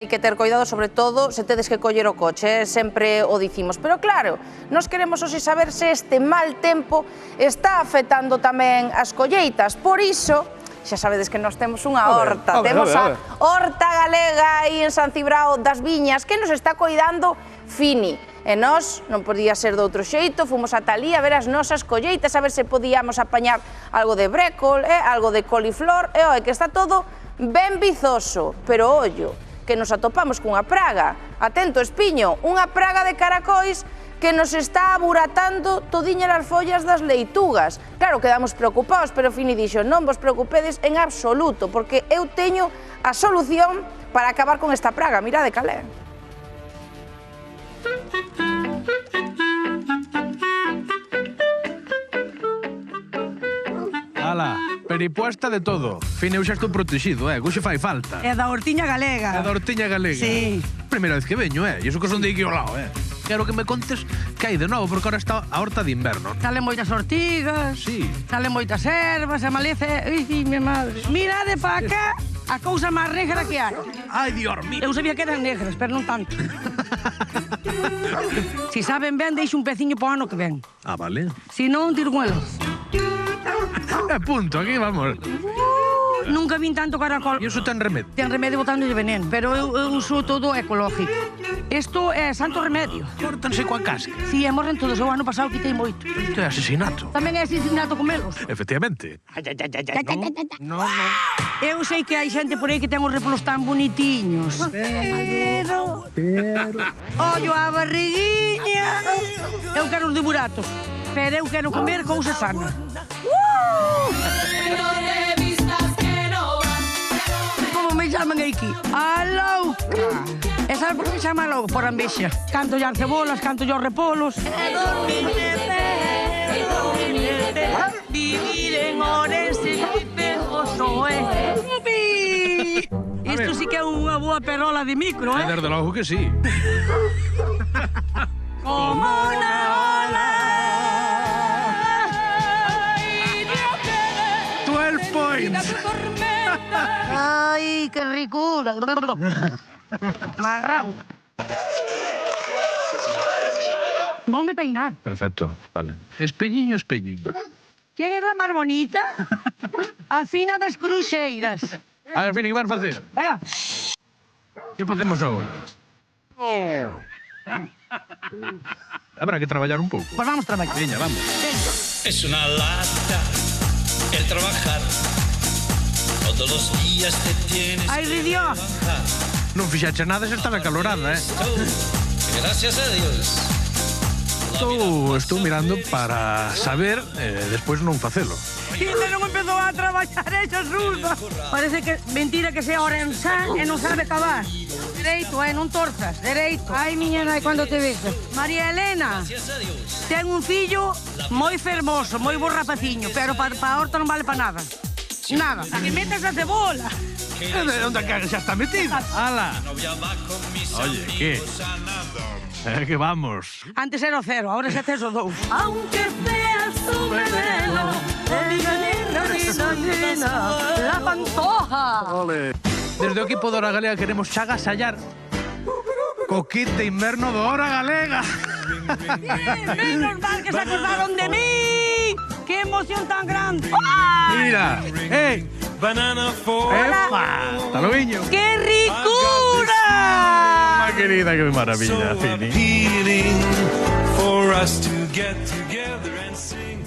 Hai que ter cuidado, sobre todo, se tedes que coller o coche, sempre o dicimos. Pero claro, nós queremos hoxe saber se este mal tempo está afectando tamén as colleitas. Por iso, xa sabedes que nós temos unha horta. Temos a horta galega aí en San Cibrao das Viñas, que nos está coidando Fini. E nós, non podía ser de outro xeito, fomos ata ali a ver as nosas colleitas, a ver se podíamos apañar algo de brécol, algo de coliflor, e que está todo ben vizoso. Pero ollo, que nos atopamos cunha praga, atento espiño, unha praga de caracois que nos está aburatando todiñas as follas das leitugas. Claro, quedamos preocupados, pero Fini dixo, non vos preocupedes en absoluto, porque eu teño a solución para acabar con esta praga, mirade calé. Ala, peripuesta de todo. Fini, eu xa estou protegido, que hoxe fai falta. É da hortiña galega. É da hortiña galega. Sí. Primeira vez que veño, e iso que son de aquí ao lado, Quero que me contes que hai de novo, porque ahora está a horta de inverno. Salen moitas ortigas, Sí. salen moitas ervas, a maleza... Ui, mi madre. Mirade pa cá a cousa máis negra que hai. Ai, Dios mío. Eu sabía que eran negras, pero non tanto. Si saben ben, deixo un peciño po ano que ven. Ah, vale. Si non, tiro con elas. Punto, aquí vamos. Nunca vin tanto caracol. E iso ten remedio. Ten remedio botando de veneno, pero eu uso todo ecológico. Isto é santo remedio. Córtanse coa casca. Si, e morren todos. O ano pasado quitei moito. Isto é asesinato. Tamén é asesinato comelos. Efectivamente. No. Eu sei que hai xente por aí que ten os repolos tan bonitiños. Pero... Ollo a barriguinha. Eu quero os de buratos. Pero eu quero comer cousa sana. Como me chaman aquí? A louca. E sabes por que me chaman louca? Por ambixa. Canto as cebolas, canto os repolos. Vivir en Orense, pegoso, Isto sí que é unha boa perola de micro, Desde logo que sí. Como una ola. 12 points. Ai, que ricura. Marrao. Vamos peinar. Perfecto, vale. Espeñiño, espeñiño. Quen é a máis bonita? A fina das cruxeiras. A ver, Fini, que vas facer? Venga. Que facemos agora? Habrá que traballar un pouco. Pues vamos traballar. Veña, vamos. Es una lata el trabajar. Todos los días te tienes Ay, que Ridio. levantar. Non fixache nada se estás acalorada, Tú, gracias a Dios. Estou mirando para saber, despois non facelo. Ainda non empezou a traballar esa Susa. Parece que mentira que sea orensán e non sabe cavar. Dereito, non torzas, dereito. Ai, miña nai, cando te vexas. María Elena, ten un fillo moi fermoso, moi bo rapaciño, pero para a horta non vale para nada. Nada. A que metes a cebola. Onde xa está metida? Ala. Oye, que? Que vamos. Antes era o 0, ahora xa tes o 2. Aunque seas un veneno, la pantoja. Ole. Desde o equipo da Hora Galega queremos xa agasallar co kit de inverno do Hora Galega. Menos mal que se acordaron de mí. ¡Qué emoción tan grande! Mira, Banana for ¡epa! ¡Hasta luego! ¡Qué ricura! Querida, qué maravilla, Fini. for us to get together and sing.